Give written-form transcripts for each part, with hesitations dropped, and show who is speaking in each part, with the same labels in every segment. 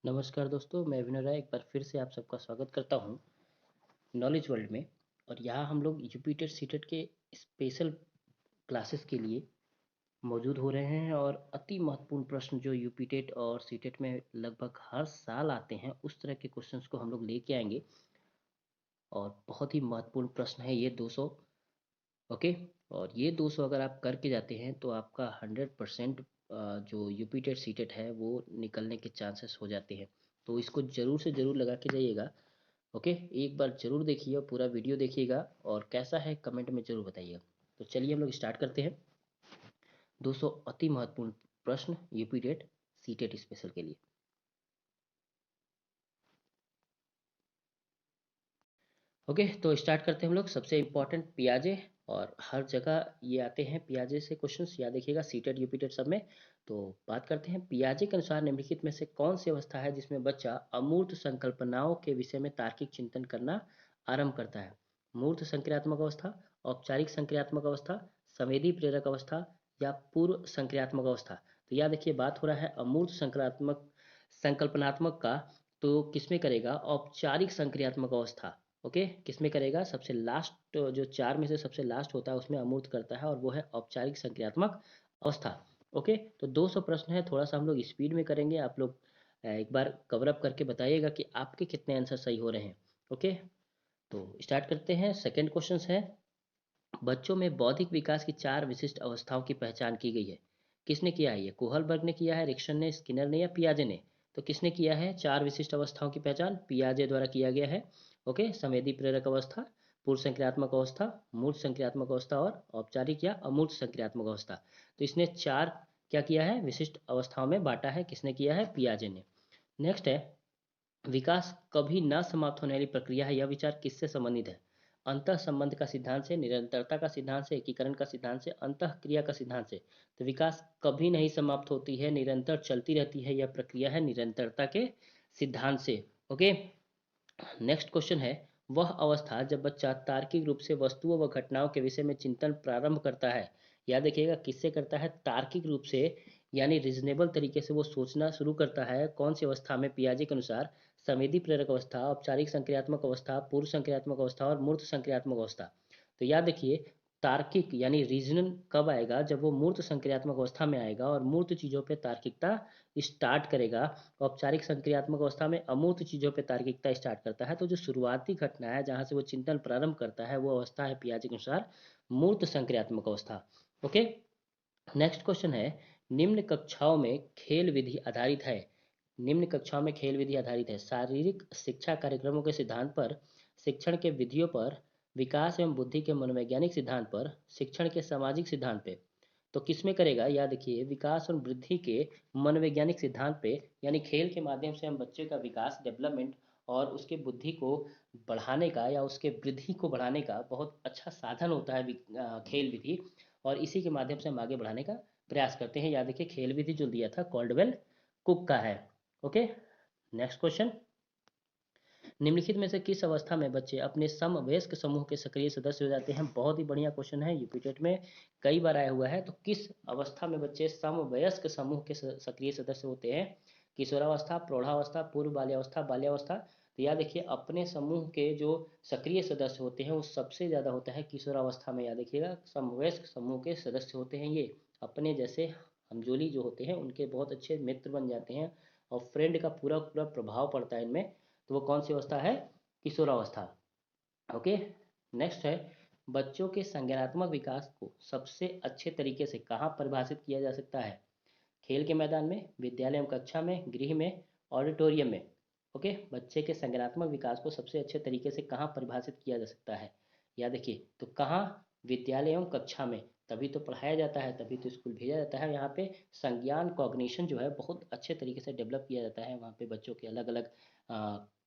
Speaker 1: नमस्कार दोस्तों, मैं विनय राय एक बार फिर से आप सबका स्वागत करता हूँ नॉलेज वर्ल्ड में। और यहाँ हम लोग यूपीटेट सीटेट के स्पेशल क्लासेस के लिए मौजूद हो रहे हैं। और अति महत्वपूर्ण प्रश्न जो यूपीटेट और सीटेट में लगभग हर साल आते हैं, उस तरह के क्वेश्चंस को हम लोग लेके आएंगे। और बहुत ही महत्वपूर्ण प्रश्न है ये 200। ओके। और ये 200 अगर आप करके जाते हैं तो आपका 100% जो यूपीटेट सीटेट है वो निकलने के चांसेस हो जाते हैं। तो इसको ज़रूर से ज़रूर लगा के जाइएगा। ओके, एक बार ज़रूर देखिए और पूरा वीडियो देखिएगा और कैसा है कमेंट में ज़रूर बताइएगा। तो चलिए हम लोग स्टार्ट करते हैं। 200 अति महत्वपूर्ण प्रश्न यूपीटेट सीटेट स्पेशल के लिए। ओके, तो स्टार्ट करते हैं हम लोग। सबसे इम्पोर्टेंट पियाजे। और हर जगह ये आते हैं पियाजे से क्वेश्चंस, याद रखिएगा सीटेट यूपीटेट सब में। तो बात करते हैं पियाजे के अनुसार निम्नलिखित में से कौन सी अवस्था है जिसमें बच्चा अमूर्त संकल्पनाओं के विषय में तार्किक चिंतन करना आरंभ करता है। मूर्त संक्रियात्मक अवस्था, औपचारिक संक्रियात्मक अवस्था, संवेदी प्रेरक अवस्था या पूर्व संक्रियात्मक अवस्था। तो याद रखिए बात हो रहा है अमूर्त संक्रियात्मक संकल्पनात्मक का। तो किसमें करेगा? औपचारिक संक्रियात्मक अवस्था। ओके, किसमें करेगा? सबसे लास्ट, जो चार में से सबसे लास्ट होता है उसमें अमूर्त करता है, और वो है औपचारिक संक्रियात्मक अवस्था। ओके, तो 200 प्रश्न है, थोड़ा सा हम लोग स्पीड में करेंगे। आप लोग एक बार कवर अप करके बताइएगा कि आपके कितने आंसर सही हो रहे हैं। ओके, तो स्टार्ट करते हैं। सेकेंड क्वेश्चन है, बच्चों में बौद्धिक विकास की चार विशिष्ट अवस्थाओं की पहचान की गई है। किसने किया है? ये कोहलबर्ग ने किया है, रिक्शन ने, स्किनर ने या पियाजे ने? तो किसने किया है चार विशिष्ट अवस्थाओं की पहचान? पियाजे द्वारा किया गया है। ओके, संवेदी प्रेरक अवस्था, पूर्व संक्रियात्मक अवस्था, मूर्त संक्रियात्मक अवस्था और औपचारिक या अमूर्त संक्रियात्मक अवस्था। तो इसने चार क्या किया है? विशिष्ट अवस्थाओं में बांटा है। किसने किया है? पियाजे ने। नेक्स्ट है, विकास कभी न समाप्त होने वाली प्रक्रिया है। यह विचार किससे संबंधित है? अंतः संबंध का सिद्धांत से, निरंतरता का सिद्धांत से, एकीकरण का सिद्धांत से, अंतः क्रिया का सिद्धांत से? तो विकास कभी नहीं समाप्त होती है, निरंतर चलती रहती है, यह प्रक्रिया है निरंतरता के सिद्धांत से। ओके, नेक्स्ट क्वेश्चन है, वह अवस्था जब बच्चा तार्किक रूप से वस्तुओं व घटनाओं के विषय में चिंतन प्रारंभ करता है। याद रखिएगा किससे करता है? तार्किक रूप से, यानी रिजनेबल तरीके से वो सोचना शुरू करता है। कौन सी अवस्था में? पियाजे के अनुसार संवेदी प्रेरक अवस्था, औपचारिक संक्रियात्मक अवस्था, पूर्व संक्रियात्मक अवस्था और मूर्त संक्रियात्मक अवस्था। तो याद रखिए तार्किक यानी रीजनल कब आएगा? जब वो मूर्त संक्रियात्मक अवस्था में आएगा और मूर्त चीज़ों पे तार्किकता स्टार्ट करेगा। औपचारिक संक्रियात्मक अवस्था में अमूर्त चीज़ों पे तार्किकता स्टार्ट करता है। तो जो शुरुआती घटना है जहाँ से वो चिंतन प्रारंभ करता है वो अवस्था है पियाजे के अनुसार मूर्त संक्रियात्मक अवस्था। ओके, नेक्स्ट क्वेश्चन है, निम्न कक्षाओं में खेल विधि आधारित है। निम्न कक्षाओं में खेल विधि आधारित है। शारीरिक शिक्षा कार्यक्रमों के सिद्धांत पर, शिक्षण के विधियों पर, विकास एवं बुद्धि के मनोवैज्ञानिक सिद्धांत पर, शिक्षण के सामाजिक सिद्धांत पे? तो किसमें करेगा? याद रखिए विकास और वृद्धि के मनोवैज्ञानिक सिद्धांत पे। यानी खेल के माध्यम से हम बच्चे का विकास, डेवलपमेंट और उसके बुद्धि को बढ़ाने का या उसके वृद्धि को बढ़ाने का बहुत अच्छा साधन होता है खेल विधि। और इसी के माध्यम से हम आगे बढ़ाने का प्रयास करते हैं। याद रखिए खेल विधि जो दिया था कॉल्डवेल कुक का है। ओके, नेक्स्ट क्वेश्चन, निम्नलिखित में से किस अवस्था में बच्चे अपने समवयस्क समूह के सक्रिय सदस्य हो जाते हैं? बहुत ही बढ़िया क्वेश्चन है, यूपीटेट में कई बार आया हुआ है। तो किस अवस्था में बच्चे समवयस्क समूह के सक्रिय सदस्य होते हैं? किशोरावस्था, प्रौढ़ावस्था, पूर्व बाल्यावस्था, बाल्यावस्था? तो याद रखिए अपने समूह के जो सक्रिय सदस्य होते हैं वो सबसे ज़्यादा होता है किशोरावस्था में। याद रखिएगा समवयस्क समूह के सदस्य होते हैं ये अपने जैसे हमजोली जो होते हैं उनके बहुत अच्छे मित्र बन जाते हैं और फ्रेंड का पूरा पूरा प्रभाव पड़ता है इनमें। तो वो कौन सी अवस्था है? किशोरावस्था। ओके, नेक्स्ट है, बच्चों के संज्ञानात्मक विकास को सबसे अच्छे तरीके से कहाँ परिभाषित किया जा सकता है? खेल के मैदान में, विद्यालय एवं कक्षा में, गृह में, ऑडिटोरियम में? ओके, बच्चे के संज्ञानात्मक विकास को सबसे अच्छे तरीके से कहाँ परिभाषित किया जा सकता है? याद रखिए तो कहाँ? विद्यालय एवं कक्षा में, तभी तो पढ़ाया जाता है, तभी तो स्कूल भेजा जाता है। यहाँ पे संज्ञान कॉग्निशन जो है बहुत अच्छे तरीके से डेवलप किया जाता है। वहाँ पे बच्चों के अलग अलग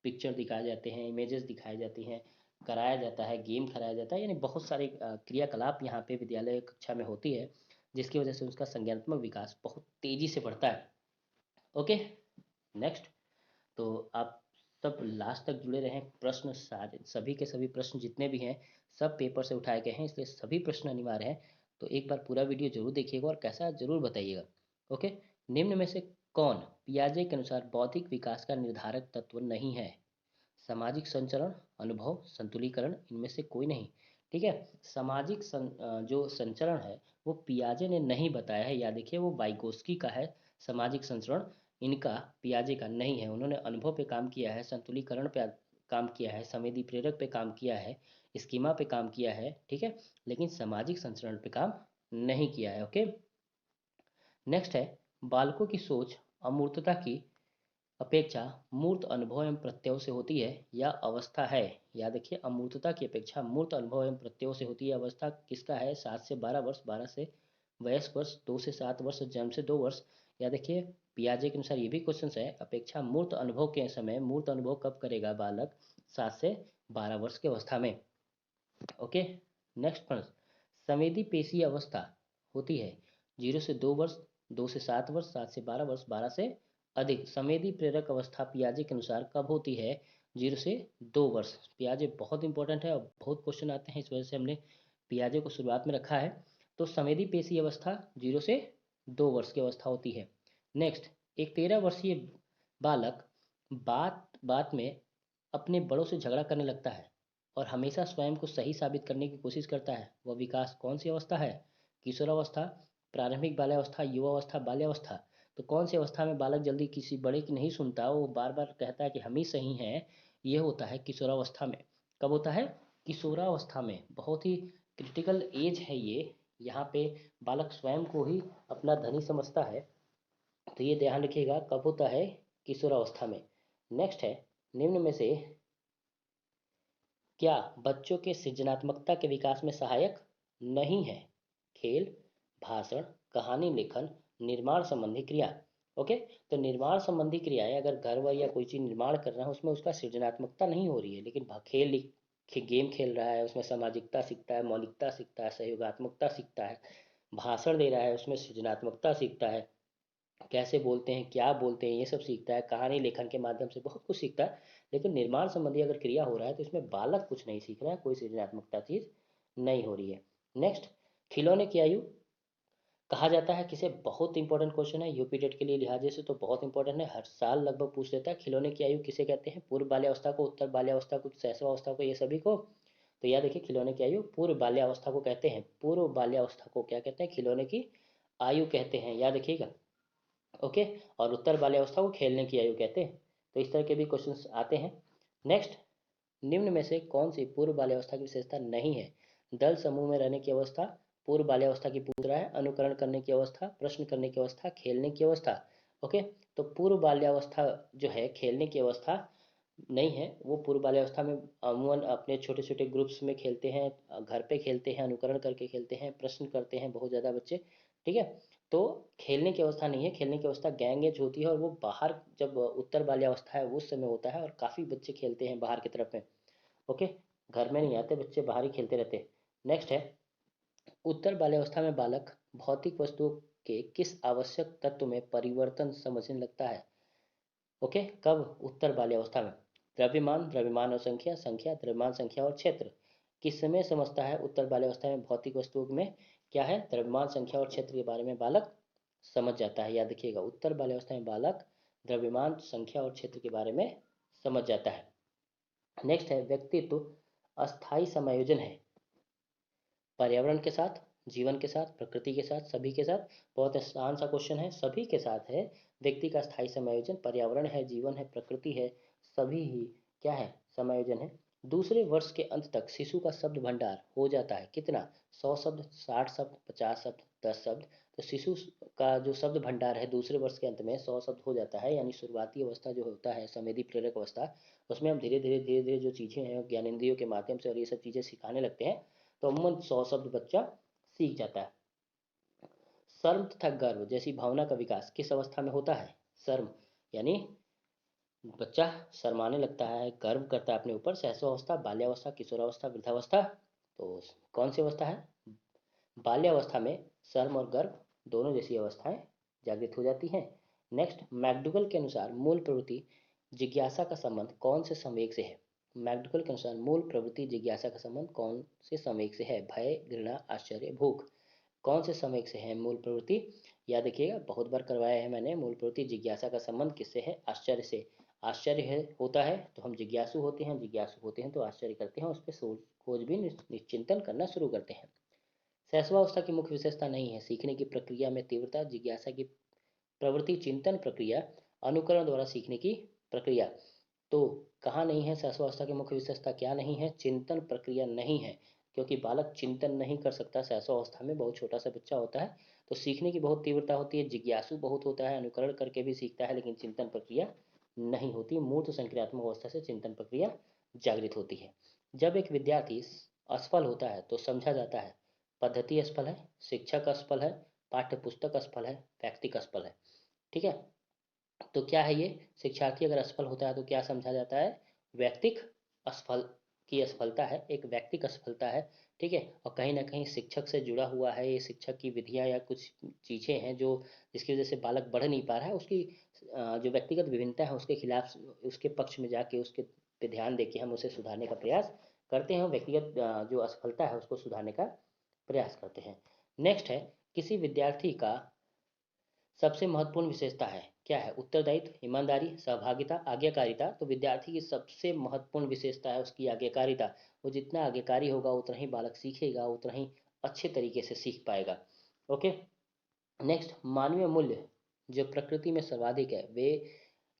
Speaker 1: पिक्चर दिखाए जाते हैं, इमेजेस दिखाई जाती हैं, कराया जाता है, गेम कराया जाता है, यानी बहुत सारे क्रियाकलाप यहाँ पे विद्यालय कक्षा में होती है, जिसकी वजह से उसका संज्ञानात्मक विकास बहुत तेजी से बढ़ता है। ओके, नेक्स्ट, तो आप सब लास्ट तक जुड़े रहें। प्रश्न सारे सभी के सभी प्रश्न जितने भी हैं सब पेपर से उठाए गए हैं, इसलिए सभी प्रश्न अनिवार्य हैं। तो एक बार पूरा वीडियो जरूर देखिएगा और कैसा है जरूर बताइएगा। ओके, निम्न में से कौन पियाजे के अनुसार बौद्धिक विकास का निर्धारक तत्व नहीं है? सामाजिक संचरण, अनुभव, संतुलीकरण, इनमें से कोई नहीं। ठीक है। जो संचरण है वो पियाजे ने नहीं बताया है, याद देखिए वो वाइगोस्की का है। सामाजिक संचरण इनका पियाजे का नहीं है। उन्होंने अनुभव पे काम किया है, संतुलीकरण पे काम किया है, संवेदी प्रेरक पे काम किया है, स्कीमा पे काम किया है। ठीक है। लेकिन सामाजिक संचरण पे काम नहीं किया है। ओके। नेक्स्ट है, बालकों की सोच अमूर्तता की अपेक्षा मूर्त अनुभव एवं प्रत्ययों से होती है या अवस्था है? याद रखिए, अमूर्तता की अपेक्षा मूर्त अनुभव एवं प्रत्ययों से होती है। अवस्था किसका है? 7 से 12 वर्ष, 12 से वयस्क वर्ष, 2 से 7 वर्ष, जन्म से 2 वर्ष। याद रखिए, पियाजे के अनुसार ये भी क्वेश्चन है, अपेक्षा मूर्त अनुभव के समय। मूर्त अनुभव कब करेगा बालक? 7 से 12 वर्ष की अवस्था में। ओके। नेक्स्ट प्रश्न, संवेदी पेशी अवस्था होती है 0 से 2 वर्ष, 2 से 7 वर्ष, 7 से 12 वर्ष, 12 से अधिक। संवेदी प्रेरक अवस्था पियाजे के अनुसार कब होती है? 0 से 2 वर्ष। पियाजे बहुत इंपॉर्टेंट है और बहुत क्वेश्चन आते हैं, इस वजह से हमने पियाजे को शुरुआत में रखा है। तो संवेदी पेशी अवस्था 0 से 2 वर्ष की अवस्था होती है। नेक्स्ट, एक 13 वर्षीय बालक बात बात में अपने बड़ों से झगड़ा करने लगता है और हमेशा स्वयं को सही साबित करने की कोशिश करता है। वह विकास कौन सी अवस्था है? किशोरावस्था, प्रारंभिक बाल्यावस्था, युवावस्था, बाल्यावस्था। तो कौन सी अवस्था में बालक जल्दी किसी बड़े की नहीं सुनता, वो बार बार कहता है कि हम ही सही हैं? ये होता है किशोरावस्था में। कब होता है? किशोरावस्था में। बहुत ही क्रिटिकल एज है ये। यहाँ पे बालक स्वयं को ही अपना धनी समझता है। तो ये ध्यान रखिएगा, कब होता है? किशोरावस्था में। नेक्स्ट है, निम्न में से क्या बच्चों के सृजनात्मकता के विकास में सहायक नहीं है? खेल, भाषण, कहानी लेखन, निर्माण संबंधी क्रिया। ओके। तो निर्माण संबंधी क्रियाएं, अगर घर वर या कोई चीज निर्माण कर रहा है उसमें उसका सृजनात्मकता नहीं हो रही है, लेकिन गेम खेल रहा है उसमें सामाजिकता सीखता है, मौलिकता सीखता है, सहयोगात्मकता सीखता है। भाषण दे रहा है उसमें सृजनात्मकता सीखता है, कैसे बोलते हैं, क्या बोलते हैं, ये सब सीखता है। कहानी लेखन के माध्यम से बहुत कुछ सीखता है। लेकिन निर्माण संबंधी अगर क्रिया हो रहा है तो इसमें बालक कुछ नहीं सीख रहा है, कोई सृजनात्मकता चीज नहीं हो रही है। नेक्स्ट, खिलौने की आयु कहा जाता है किसे? बहुत इंपॉर्टेंट क्वेश्चन है, यूपी टेट के लिए लिहाजे से तो बहुत इंपॉर्टेंट है, हर साल लगभग पूछ लेता है। खिलौने की आयु किसे कहते हैं? पूर्व बाल्यावस्था को, उत्तर बाल्यावस्था को, शैशवावस्था को, ये सभी को। तो याद देखिए, खिलौने की आयु पूर्व बाल्यावस्था को कहते हैं। पूर्व बाल्यावस्था को क्या कहते हैं? खिलौने की आयु कहते हैं, याद रखिएगा। ओके। और उत्तर बाल्यावस्था को खेलने की आयु कहते हैं। तो इस तरह के भी क्वेश्चंस आते हैं। नेक्स्ट, निम्न में से कौन सी पूर्व बाल्यावस्था की विशेषता नहीं है? दल समूह में रहने की अवस्था पूर्व बाल्यावस्था की पूछ रहा है। अनुकरण करने की अवस्था, प्रश्न करने की अवस्था, खेलने की अवस्था। ओके। तो पूर्व बाल्यावस्था जो है, खेलने की अवस्था नहीं है। वो पूर्व बाल्यावस्था में अमूमन अपने छोटे छोटे ग्रुप्स में खेलते हैं, घर पे खेलते हैं, अनुकरण करके खेलते हैं, प्रश्न करते हैं बहुत ज़्यादा बच्चे। ठीक है। तो खेलने की अवस्था नहीं है। खेलने की अवस्था गैंग एज होती है और वो बाहर, जब उत्तर बाल्यावस्था है उस समय होता है और काफ़ी बच्चे खेलते हैं बाहर की तरफ में। ओके। घर में नहीं आते बच्चे, बाहर ही खेलते रहते हैं। नेक्स्ट है, उत्तर बाल्यावस्था में बालक भौतिक वस्तुओं के किस आवश्यक तत्व में परिवर्तन समझने लगता है? ओके। कब? उत्तर बाल्यावस्था में। द्रव्यमान, द्रव्यमान और संख्या, संख्या, द्रव्यमान, संख्या और क्षेत्र। किस समय समझता है उत्तर बाल्यावस्था में? भौतिक वस्तुओं में क्या है? द्रव्यमान, संख्या और क्षेत्र के बारे में बालक समझ जाता है। याद रखिएगा, उत्तर बाल्यावस्था में बालक द्रव्यमान, संख्या और क्षेत्र के बारे में समझ जाता है। नेक्स्ट है, व्यक्तित्व अस्थाई समायोजन है पर्यावरण के साथ, जीवन के साथ, प्रकृति के साथ, सभी के साथ। बहुत आसान सा क्वेश्चन है, सभी के साथ है। व्यक्ति का स्थायी समायोजन, पर्यावरण है, जीवन है, प्रकृति है, सभी ही क्या है? समायोजन है। दूसरे वर्ष के अंत तक शिशु का शब्द भंडार हो जाता है कितना? 100 शब्द, 60 शब्द, 50 शब्द, 10 शब्द। तो शिशु का जो शब्द भंडार है दूसरे वर्ष के अंत में 100 शब्द हो जाता है। यानी शुरुआती अवस्था जो होता है संवेदी प्रेरक अवस्था, उसमें हम धीरे धीरे धीरे धीरे जो चीज़ें हैं ज्ञानेंद्रियों के माध्यम से और ये सब चीज़ें सिखाने लगते हैं, तो अमूमन 100 शब्द बच्चा सीख जाता है। शर्म तथा गर्व जैसी भावना का विकास किस अवस्था में होता है? शर्म यानी बच्चा शर्माने लगता है, गर्व करता है अपने ऊपर। शैशवावस्था, बाल्यावस्था, किशोरावस्था, वृद्धावस्था। तो कौन सी अवस्था है? बाल्यावस्था में शर्म और गर्व दोनों जैसी अवस्थाएं जागृत हो जाती हैं। नेक्स्ट, मैकडूगल के अनुसार मूल प्रवृत्ति जिज्ञासा का संबंध कौन से संवेग से है? मैकडूगल के अनुसार मूल प्रवृत्ति जिज्ञासा का संबंध कौन से संवेग से है? भय, घृणा, आश्चर्य, भूख। कौन से समय से है मूल प्रवृत्ति? याद रखिएगा, बहुत बार करवाया है मैंने। मूल प्रवृत्ति जिज्ञासा का संबंध किससे है? आश्चर्य से। आश्चर्य है होता है तो हम जिज्ञासु होते हैं, जिज्ञासु होते हैं तो आश्चर्य करते हैं, उस पर खोजबीन निश्चिंतन करना शुरू करते हैं। सहसवावस्था की मुख्य विशेषता नहीं है सीखने की प्रक्रिया में तीव्रता, जिज्ञासा की प्रवृत्ति, चिंतन प्रक्रिया, अनुकरण द्वारा सीखने की प्रक्रिया। तो कहाँ नहीं है सहसवावस्था की मुख्य विशेषता? क्या नहीं है? चिंतन प्रक्रिया नहीं है, क्योंकि बालक चिंतन नहीं कर सकता सहसवावस्था में, बहुत छोटा सा बच्चा होता है। तो सीखने की बहुत तीव्रता होती है, जिज्ञासु बहुत होता है, अनुकरण करके भी सीखता है, लेकिन चिंतन प्रक्रिया नहीं होती। मूर्त संक्रियात्मक अवस्था से चिंतन प्रक्रिया जागृत होती है। जब एक विद्यार्थी असफल होता है तो समझा जाता है पद्धति असफल है, शिक्षक असफल है, पाठ्य पुस्तक असफल है, व्यक्तिक असफल है। ठीक है, तो क्या है ये? शिक्षार्थी अगर असफल होता है तो क्या समझा जाता है? व्यक्तिक असफल की असफलता है, एक व्यक्तिक असफलता है। ठीक है, और कहीं ना कहीं शिक्षक से जुड़ा हुआ है, ये शिक्षक की विधियां या कुछ चीज़ें हैं जो जिसकी वजह से बालक बढ़ नहीं पा रहा है, उसकी जो व्यक्तिगत विभिन्नता है उसके खिलाफ, उसके पक्ष में जाके उसके पे ध्यान देके हम उसे सुधारने का प्रयास करते हैं, व्यक्तिगत जो असफलता है उसको सुधारने का प्रयास करते हैं। नेक्स्ट है, किसी विद्यार्थी का सबसे महत्वपूर्ण विशेषता है, क्या है? उत्तरदायित्व, ईमानदारी, सहभागिता, आज्ञाकारिता। तो विद्यार्थी की सबसे महत्वपूर्ण विशेषता है उसकी आज्ञाकारिता। वो जितना आज्ञाकारी होगा उतना ही बालक सीखेगा, उतना ही अच्छे तरीके से सीख पाएगा। ओके, नेक्स्ट, मानवीय मूल्य जो प्रकृति में सर्वाधिक है वे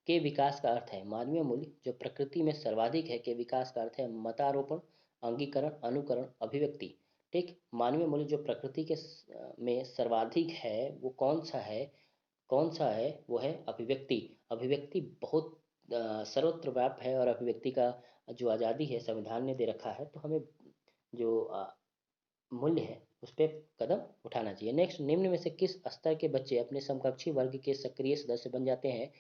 Speaker 1: के विकास का अर्थ है। मानवीय मूल्य जो प्रकृति में सर्वाधिक है के विकास का अर्थ है मतारोपण, अंगीकरण, अनुकरण, अभिव्यक्ति। ठीक, मानवीय मूल्य जो प्रकृति के में सर्वाधिक है वो कौन सा है? कौन सा है? वो है अभिव्यक्ति। अभिव्यक्ति बहुत सर्वत्र व्याप्त है, और अभिव्यक्ति का जो आज़ादी है संविधान ने दे रखा है, तो हमें जो मूल्य है उस पर कदम उठाना चाहिए। नेक्स्ट, निम्न में से किस स्तर के बच्चे अपने समकक्षी वर्ग के सक्रिय सदस्य बन जाते हैं?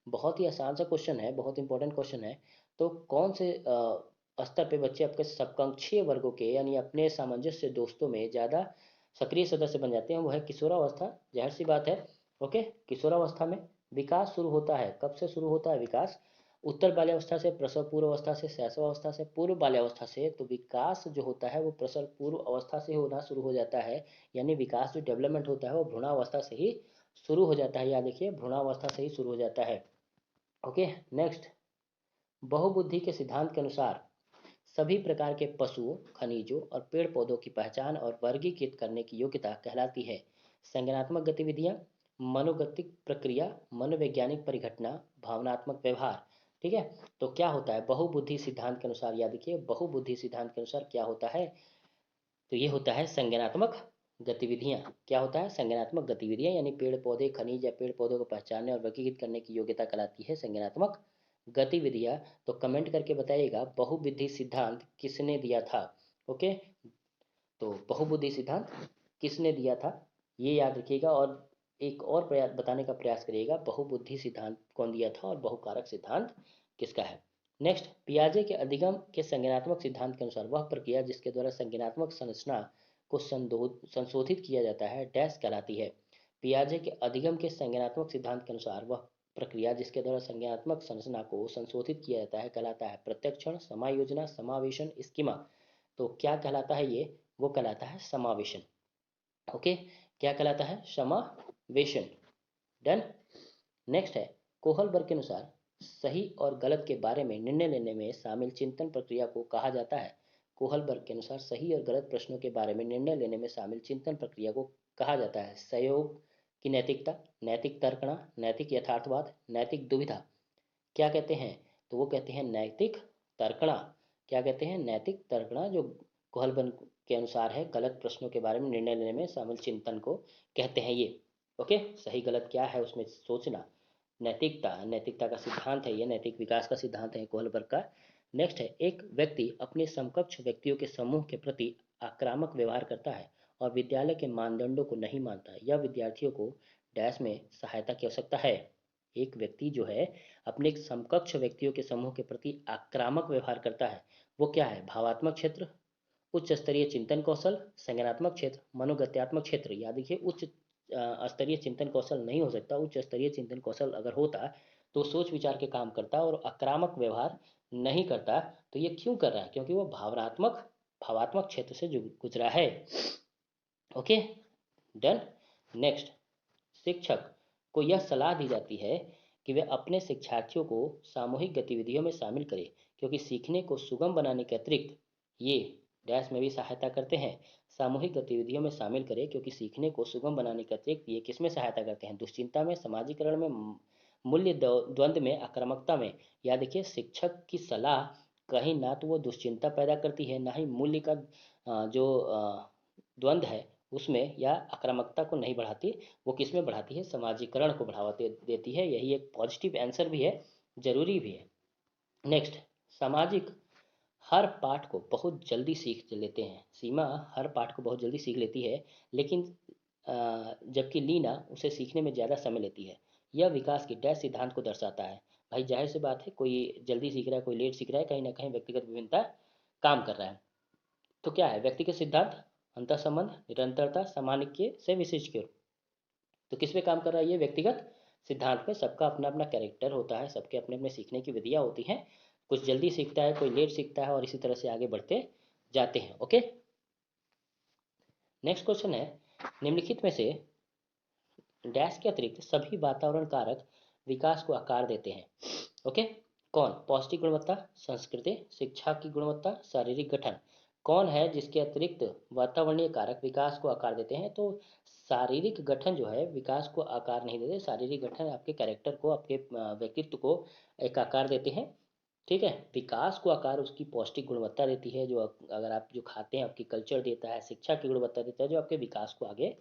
Speaker 1: बहुत ही आसान सा क्वेश्चन है, बहुत इंपॉर्टेंट क्वेश्चन है। तो कौन से स्तर पे बच्चे आपके समकक्षीय वर्गों के यानी अपने सामंजस्य दोस्तों में ज़्यादा सक्रिय सदस्य बन जाते हैं? वो है किशोरावस्था, जाहिर सी बात है। ओके, किशोरावस्था में विकास शुरू होता है। कब से शुरू होता है विकास? उत्तर बाल्यावस्था से, प्रसव पूर्व अवस्था से, शैशवावस्था से, पूर्व बाल्यावस्था से। तो विकास जो होता है वो प्रसव पूर्व अवस्था से होना शुरू हो जाता है, यानी विकास जो डेवलपमेंट होता है वो भ्रूणावस्था से ही शुरू हो जाता है। याद देखिए, भ्रूणावस्था से ही शुरू हो जाता है। ओके, नेक्स्ट, बहुबुद्धि के सिद्धांत के अनुसार सभी प्रकार के पशुओं, खनिजों और पेड़ पौधों की पहचान और वर्गीकृत करने की योग्यता कहलाती है संज्ञानात्मक गतिविधियां, मनोगतिक प्रक्रिया, मनोवैज्ञानिक परिघटना, भावनात्मक व्यवहार। ठीक है, तो क्या होता है बहुबुद्धि सिद्धांत के अनुसार? याद रखिए, बहुबुद्धि सिद्धांत के अनुसार क्या होता है? तो ये होता है संज्ञानात्मक गतिविधियां। क्या होता है? संज्ञानात्मक गतिविधियां, यानी पेड़ पौधे, खनिज या पेड़ पौधों को पहचानने और वर्गीकृत करने की योग्यता कहलाती है संज्ञानात्मक गतिविधियां। तो कमेंट करके बताइएगा बहुबुद्धि सिद्धांत किसने दिया था? ओके, तो बहुबुद्धि सिद्धांत किसने दिया था ये याद रखिएगा, और एक और प्रयास बताने का प्रयास करिएगा बहुबुद्धि सिद्धांत कौन दिया था और बहुकारक सिद्धांत किसका है। नेक्स्ट, पियाजे के अधिगम के संज्ञानात्मक सिद्धांत के अनुसार वह प्रक्रिया जिसके द्वारा संज्ञानात्मक संरचना को संशोधित किया जाता है डैश कहलाती है। पियाजे के अधिगम के संज्ञानात्मक सिद्धांत के अनुसार वह प्रक्रिया जिसके द्वारा संज्ञानात्मक संरचना को संशोधित किया जाता है कहलाता है प्रत्यक्षण, समायोजना, समावेशन, स्कीमा। तो क्या कहलाता है ये? वो कहलाता है समावेशन। ओके, क्या कहलाता है? समावेशन। डन। नेक्स्ट है, कोहलबर्ग के अनुसार सही और गलत के बारे में निर्णय लेने में शामिल चिंतन प्रक्रिया को कहा जाता है। कोहलबर्ग के अनुसार सही और गलत प्रश्नों के बारे में निर्णय लेने में शामिल चिंतन प्रक्रिया को कहा जाता है सहयोग की नैतिकता, नैतिक तर्कणा, नैतिक यथार्थवाद, नैतिक दुविधा। क्या कहते हैं? तो वो कहते हैं नैतिक तर्कणा। क्या कहते हैं? नैतिक तर्कणा, जो कोहलबर्ग के अनुसार है गलत प्रश्नों के बारे में निर्णय लेने में शामिल चिंतन को कहते हैं ये। ओके, सही गलत क्या है उसमें सोचना, नैतिकता, नैतिकता का सिद्धांत है ये, नैतिक विकास का सिद्धांत है कोहलबर्ग का। नेक्स्ट है, एक व्यक्ति अपने समकक्ष व्यक्तियों के समूह के प्रति आक्रामक व्यवहार करता है और विद्यालय के मानदंडों को नहीं मानता या विद्यार्थियों को डैश में सहायता की आवश्यकता है। एक व्यक्ति जो है अपने समकक्ष व्यक्तियों के समूह के प्रति आक्रामक व्यवहार करता है, वो क्या है? भावात्मक क्षेत्र, उच्च स्तरीय चिंतन कौशल, संज्ञानात्मक क्षेत्र, मनोगत्यात्मक क्षेत्र। याद देखिए, उच्च स्तरीय चिंतन कौशल नहीं हो सकता। उच्च स्तरीय चिंतन कौशल अगर होता तो सोच विचार के काम करता और आक्रामक व्यवहार नहीं करता। तो ये क्यों कर रहा है? क्योंकि वो भावनात्मक भावात्मक क्षेत्र से गुजरा है। Okay, done. नेक्स्ट, शिक्षक को यह सलाह दी जाती है कि वे अपने शिक्षार्थियों को सामूहिक गतिविधियों में शामिल करें, क्योंकि सीखने को सुगम बनाने के अतिरिक्त ये डैश में भी सहायता करते हैं। सामूहिक गतिविधियों में शामिल करें क्योंकि सीखने को सुगम बनाने के अतिरिक्त ये किसमें सहायता करते हैं? दुश्चिंता में, समाजीकरण में, मूल्य द्वंद्व में, आक्रामकता में। या देखिए, शिक्षक की सलाह कहीं ना तो वो दुश्चिंता पैदा करती है, ना ही मूल्य का जो द्वंद्व है उसमें, या आक्रामकता को नहीं बढ़ाती। वो किस में बढ़ाती है? समाजीकरण को बढ़ावा देती है। यही एक पॉजिटिव आंसर भी है, जरूरी भी है। नेक्स्ट, सामाजिक हर पाठ को बहुत जल्दी सीख लेते हैं। सीमा हर पाठ को बहुत जल्दी सीख लेती है, लेकिन जबकि लीना उसे सीखने में ज़्यादा समय लेती है। यह विकास के डैश सिद्धांत को दर्शाता है। भाई जाहिर सी बात है, कोई जल्दी सीख रहा है, कोई लेट सीख रहा है, कहीं ना कहीं व्यक्तिगत विभिन्नता काम कर रहा है। तो क्या है व्यक्तिगत सिद्धांत? अंतर संबंध, निरंतरता, सामान्य से विशिष्ट की ओर। तो किस पे काम कर रहा है? ये व्यक्तिगत सिद्धांत पे। सबका अपना अपना कैरेक्टर होता है, सबके अपने अपने सीखने की विधियाँ होती हैं। कुछ जल्दी सीखता है, कोई लेट सीखता है, और इसी तरह से आगे बढ़ते जाते हैं। ओके, नेक्स्ट क्वेश्चन है, निम्नलिखित में से डैश के अतिरिक्त सभी वातावरण कारक विकास को आकार देते हैं। ओके, कौन? पौष्टिक गुणवत्ता, संस्कृति, शिक्षा की गुणवत्ता, शारीरिक गठन। कौन है जिसके अतिरिक्त वातावरणीय कारक विकास को आकार देते हैं? तो शारीरिक गठन जो है विकास को आकार नहीं देते। शारीरिक गठन आपके कैरेक्टर को, आपके व्यक्तित्व को एक आकार देते हैं। ठीक है, विकास को आकार उसकी पौष्टिक गुणवत्ता देती है, जो अगर आप जो खाते हैं आपकी कल्चर देता है। शिक्षा की गुणवत्ता देता है, जो आपके विकास को आगे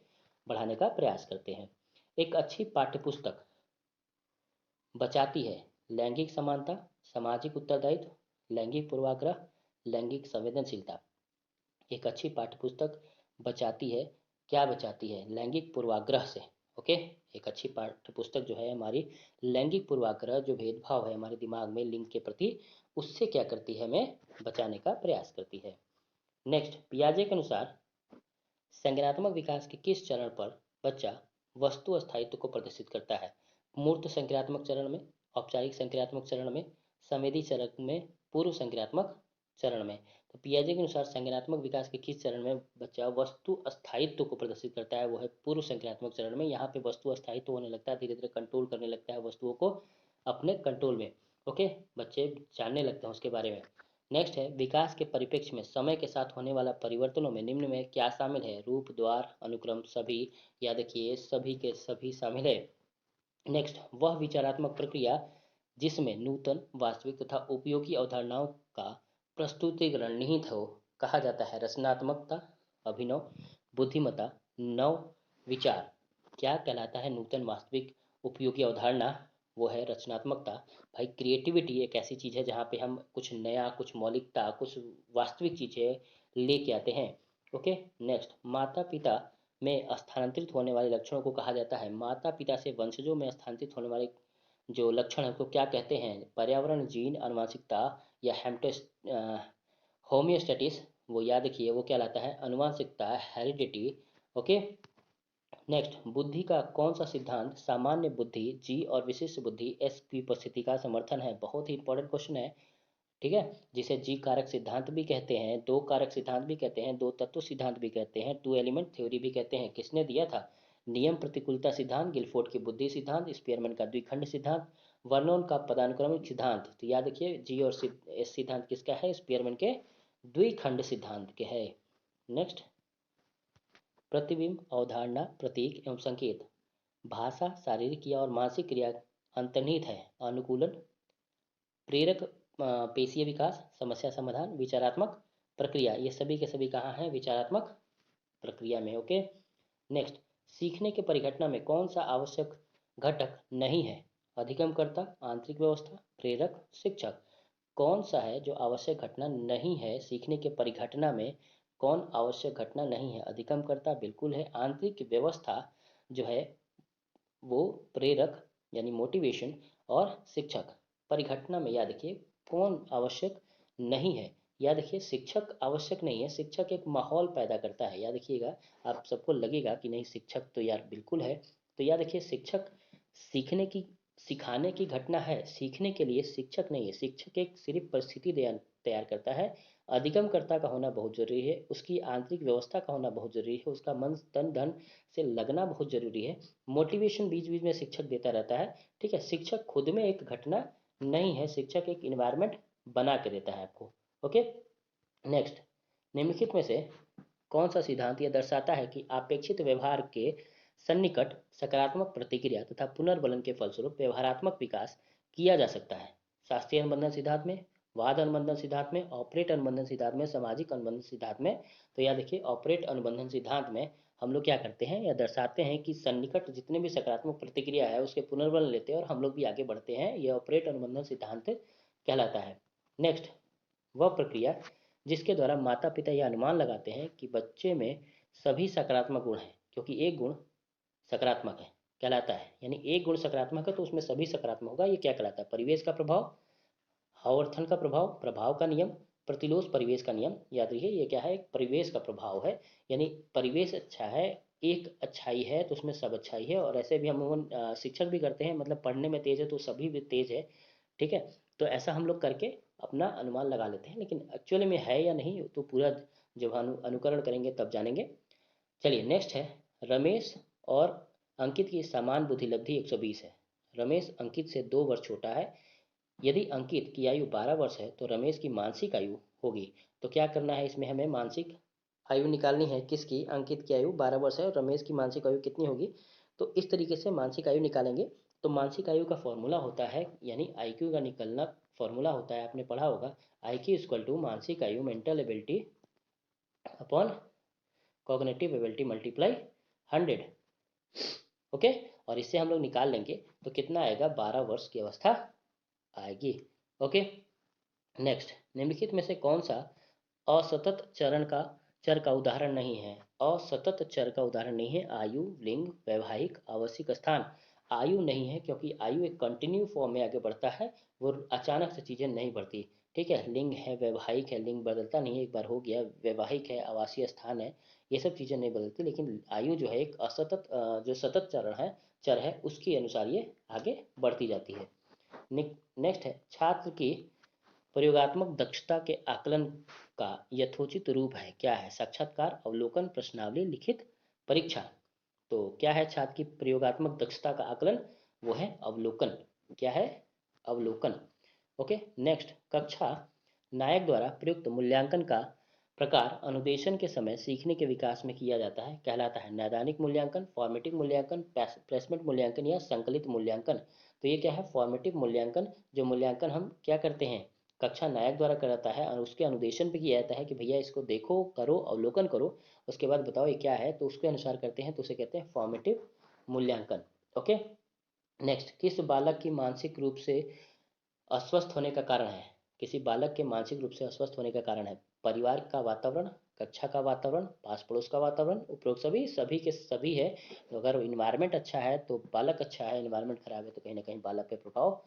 Speaker 1: बढ़ाने का प्रयास करते हैं। एक अच्छी पाठ्यपुस्तक बचाती है लैंगिक समानता, सामाजिक उत्तरदायित्व, लैंगिक पूर्वाग्रह, लैंगिक संवेदनशीलता। एक अच्छी पाठ्यपुस्तक बचाती है, क्या बचाती है? लैंगिक पूर्वाग्रह से। ओके, एक अच्छी पाठ्यपुस्तक जो है हमारी लैंगिक पूर्वाग्रह, जो भेदभाव है हमारे दिमाग में लिंग के प्रति, उससे क्या करती है? हमें बचाने का प्रयास करती है। नेक्स्ट, पियाजे के अनुसार संज्ञानात्मक विकास के किस चरण पर बच्चा वस्तु अस्थायित्व को प्रदर्शित करता है? मूर्त संज्ञानात्मक चरण में, औपचारिक संज्ञानात्मक चरण में, संवेदी चरण में, पूर्व संज्ञानात्मक चरण में। तो पियाजे के अनुसार संज्ञानात्मक विकास के किस चरण में बच्चा वस्तु अस्थायित्व को प्रदर्शित करता है? वो है पूर्व संज्ञानात्मक चरण में। यहाँ पे वस्तु अस्थायित्व होने लगता है, धीरे धीरे कंट्रोल करने लगता है वस्तुओं को अपने कंट्रोल में। ओके, बच्चे जानने लगते हैं उसके बारे में। नेक्स्ट है, विकास के परिप्रेक्ष्य में समय के साथ होने वाला परिवर्तनों में निम्न में क्या शामिल है? रूप, द्वार, अनुक्रम, सभी। याद रखिए, सभी के सभी शामिल है। नेक्स्ट, वह विचारात्मक प्रक्रिया जिसमें नूतन, वास्तविक तथा उपयोगी अवधारणाओं का प्रस्तुतिकरण निहित हो, कहा जाता है रचनात्मकता, अभिनव, बुद्धिमत्ता, नव विचार। क्या कहलाता है नूतन, वास्तविक, उपयोगी अवधारणा? वो है रचनात्मकता। भाई क्रिएटिविटी एक ऐसी चीज़ है जहाँ पे हम कुछ नया, कुछ मौलिकता, कुछ वास्तविक चीज़ें लेके आते हैं। ओके, नेक्स्ट, माता पिता में स्थानांतरित होने वाले लक्षणों को कहा जाता है, माता पिता से वंशजों में स्थानांतरित होने वाले जो लक्षण है उसको क्या कहते हैं? पर्यावरण, जीन, आनुवंशिकता, या होमियोस्टेटिस। वो याद रखिए, वो क्या लाता है? अनुवांशिकता, हेरिडिटी। ओके, नेक्स्ट, बुद्धि का कौन सा सिद्धांत सामान्य बुद्धि जी और विशिष्ट बुद्धि एस की उपस्थिति का समर्थन है? बहुत ही इंपॉर्टेंट क्वेश्चन है। ठीक है, जिसे जी कारक सिद्धांत भी कहते हैं, दो कारक सिद्धांत भी कहते हैं, दो तत्व सिद्धांत भी कहते हैं, टू एलिमेंट थ्योरी भी कहते हैं। किसने दिया था? नियम प्रतिकूलता सिद्धांत, गिलफोर्ड की बुद्धि सिद्धांत, स्पीयरमैन का द्विखंड सिद्धांत, वर्नोन का पदानुक्रमिक सिद्धांत। तो याद रखिए, जी और एस सिद्धांत किसका है? स्पीयरमैन के द्विखंड सिद्धांत के है। नेक्स्ट, प्रतिबिंब, अवधारणा, प्रतीक एवं संकेत, भाषा, शारीरिक या और मानसिक क्रिया अंतर्निहित है। अनुकूलन, प्रेरक, पेशीय विकास, समस्या समाधान, विचारात्मक प्रक्रिया। ये सभी के सभी कहाँ हैं? विचारात्मक प्रक्रिया में। ओके, नेक्स्ट, सीखने के परिघटना में कौन सा आवश्यक घटक नहीं है? अधिगमकर्ता, आंतरिक व्यवस्था, प्रेरक, शिक्षक। कौन सा है जो आवश्यक घटना नहीं है सीखने के परिघटना में? कौन आवश्यक घटना नहीं है? अधिगमकर्ता बिल्कुल है, आंतरिक व्यवस्था जो है वो प्रेरक यानी मोटिवेशन, और शिक्षक। परिघटना में याद रखिए कौन आवश्यक नहीं है? याद रखिए, शिक्षक आवश्यक नहीं है, शिक्षक एक माहौल पैदा करता है। याद रखिएगा, आप सबको लगेगा कि नहीं शिक्षक तो यार बिल्कुल है। तो याद रखिए, शिक्षक सीखने की, सिखाने की घटना है, सीखने के लिए शिक्षक नहीं है। शिक्षक एक सिर्फ परिस्थिति तैयार करता है, अधिगमकर्ता का होना बहुत जरूरी है, उसकी आंतरिक व्यवस्था का होना बहुत जरूरी है, उसका मन तन धन से लगना बहुत जरूरी है। मोटिवेशन बीच बीच में शिक्षक देता रहता है। ठीक है, शिक्षक खुद में एक घटना नहीं है, शिक्षक एक इन्वायरमेंट बना के देता है आपको। ओके, नेक्स्ट, निम्नलिखित में से कौन सा सिद्धांत यह दर्शाता है कि अपेक्षित व्यवहार के सन्निकट सकारात्मक प्रतिक्रिया तथा पुनर्बलन के फलस्वरूप व्यवहारात्मक विकास किया जा सकता है? शास्त्रीय अनुबंधन सिद्धांत में, वाद अनुबंधन सिद्धांत में, ऑपरेट अनुबंधन सिद्धांत में, सामाजिक अनुबंधन सिद्धांत में। तो यह देखिए, ऑपरेट अनुबंधन सिद्धांत में हम लोग क्या करते हैं, या दर्शाते हैं कि सन्निकट जितने भी सकारात्मक प्रतिक्रिया है उसके पुनर्बलन लेते हैं और हम लोग भी आगे बढ़ते हैं। यह ऑपरेट अनुबंधन सिद्धांत कहलाता है। नेक्स्ट, वह प्रक्रिया जिसके द्वारा माता पिता यह अनुमान लगाते हैं कि बच्चे में सभी सकारात्मक गुण हैं, क्योंकि एक गुण सकारात्मक है कहलाता है, यानी एक गुण सकारात्मक है तो उसमें सभी सकारात्मक होगा। ये क्या कहलाता है? परिवेश का प्रभाव, आवर्धन का प्रभाव, प्रभाव का नियम, प्रतिलोम परिवेश का नियम। याद रखिए, ये क्या है? एक परिवेश का प्रभाव है, यानी परिवेश अच्छा है, एक अच्छाई है तो उसमें सब अच्छाई है। और ऐसे भी हम शिक्षक भी करते हैं, मतलब पढ़ने में तेज है तो सभी भी तेज है। ठीक है, तो ऐसा हम लोग करके अपना अनुमान लगा लेते हैं, लेकिन एक्चुअली में है या नहीं तो पूरा जब अनुकरण करेंगे तब जानेंगे। चलिए, नेक्स्ट है, रमेश और अंकित की समान बुद्धि लब्धि 120 है। रमेश अंकित से 2 वर्ष छोटा है। यदि अंकित की आयु 12 वर्ष है तो रमेश की मानसिक आयु होगी। तो क्या करना है इसमें, हमें मानसिक आयु निकालनी है। किसकी? अंकित की आयु 12 वर्ष है और रमेश की मानसिक आयु कितनी होगी? तो इस तरीके से मानसिक आयु निकालेंगे। तो मानसिक आयु का फॉर्मूला होता है, यानी आईक्यू का निकलना फॉर्मूला होता है, आपने पढ़ा होगा, आईक्यू इक्वल टू मानसिक आयु mental ability upon cognitive ability multiply 100। Okay, और इससे हम लोग निकाल लेंगे तो कितना आएगा? 12 वर्ष की अवस्था आएगी। ओके, नेक्स्ट, निम्नलिखित में से कौन सा असतत चर का उदाहरण नहीं है? असतत चर का उदाहरण नहीं है, आयु, लिंग, वैवाहिक, आवश्यक स्थान। आयु नहीं है क्योंकि आयु एक कंटिन्यू फॉर्म में आगे बढ़ता है, वो अचानक से चीजें नहीं बढ़ती। ठीक है, लिंग है, वैवाहिक है, लिंग बदलता नहीं है, एक बार हो गया, वैवाहिक है, आवासीय स्थान है, ये सब चीजें नहीं बदलती। लेकिन आयु जो है एक असतत जो सतत चर है उसके अनुसार ये आगे बढ़ती जाती है। नेक्स्ट है, छात्र की प्रयोगात्मक दक्षता के आकलन का यथोचित रूप है? क्या है? साक्षात्कार, अवलोकन, प्रश्नावली, लिखित परीक्षा। तो क्या है छात्र की प्रयोगात्मक दक्षता का आकलन? वो है अवलोकन। क्या है? अवलोकन। ओके, नेक्स्ट, कक्षा नायक द्वारा प्रयुक्त मूल्यांकन का प्रकार अनुदेशन के समय सीखने के विकास में किया जाता है, कहलाता है नैदानिक मूल्यांकन, फॉर्मेटिव मूल्यांकन, प्लेसमेंट मूल्यांकन या संकलित मूल्यांकन। तो ये क्या है? फॉर्मेटिव मूल्यांकन। जो मूल्यांकन हम क्या करते हैं, कक्षा नायक द्वारा कराता है और उसके अनुदेशन पे किया जाता है कि भैया इसको देखो, करो, अवलोकन करो, उसके बाद बताओ ये क्या है, तो उसके अनुसार करते हैं, तो उसे कहते हैं फॉर्मेटिव मूल्यांकन। ओके, नेक्स्ट, किस बालक की मानसिक रूप से अस्वस्थ होने का कारण है? किसी बालक के मानसिक रूप से अस्वस्थ होने का कारण है परिवार का वातावरण, कक्षा का वातावरण, पास पड़ोस का वातावरण, उपरोक्त सभी, सभी के सभी है। तो अगर इन्वायरमेंट अच्छा है तो बालक अच्छा है, इन्वायरमेंट खराब है तो कहीं ना कहीं बालक पे प्रभाव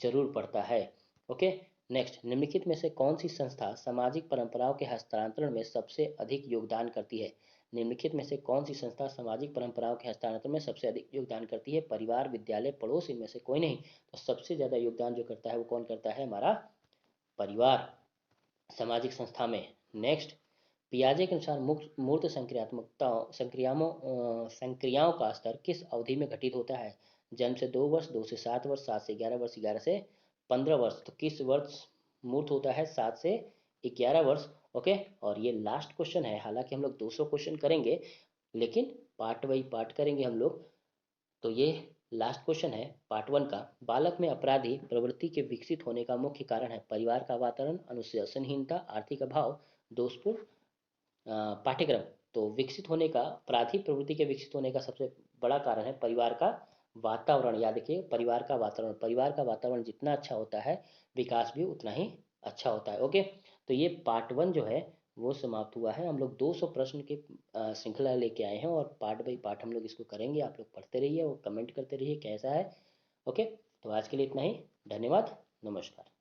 Speaker 1: जरूर पड़ता है। ओके, नेक्स्ट, निम्नलिखित में से कौन सी संस्था सामाजिक परंपराओं के हस्तांतरण में सबसे अधिक योगदान करती है? निम्नलिखित में से कौन सी संस्था सामाजिक परंपराओं के हस्तांतरण में सबसे अधिक योगदान करती है? परिवार, विद्यालय, पड़ोस, इनमें से कोई नहीं। तो सबसे ज्यादा योगदान जो करता है वो कौन करता है? हमारा परिवार सामाजिक संस्था में। नेक्स्ट, पियाजे के अनुसार मूर्त संक्रियाओं का स्तर किस अवधि में घटित होता है? जन्म से 2 वर्ष, 2 से 7 वर्ष, 7 से 11 वर्ष, 11 से 15 वर्ष। तो किस वर्ष मूर्त होता है? 7 से 11 वर्ष। ओके, और ये लास्ट क्वेश्चन है, हालांकि हम लोग 200 क्वेश्चन करेंगे लेकिन पार्ट बाई पार्ट करेंगे हम लोग। तो ये लास्ट क्वेश्चन है पार्ट 1 का। बालक में अपराधी प्रवृत्ति के विकसित होने का मुख्य कारण है परिवार का वातावरण, अनुशासनहीनता, आर्थिक अभाव, दोषपूर्ण पाठ्यक्रम। तो विकसित होने का, अपराधी प्रवृत्ति के विकसित होने का सबसे बड़ा कारण है परिवार का वातावरण। याद रखिए, परिवार का वातावरण, परिवार का वातावरण जितना अच्छा होता है विकास भी उतना ही अच्छा होता है। ओके, तो ये पार्ट 1 जो है वो समाप्त हुआ है। हम लोग 200 प्रश्न की श्रृंखला लेके आए हैं और पार्ट बाई पार्ट हम लोग इसको करेंगे। आप लोग पढ़ते रहिए और कमेंट करते रहिए कैसा है। ओके, तो आज के लिए इतना ही। धन्यवाद, नमस्कार।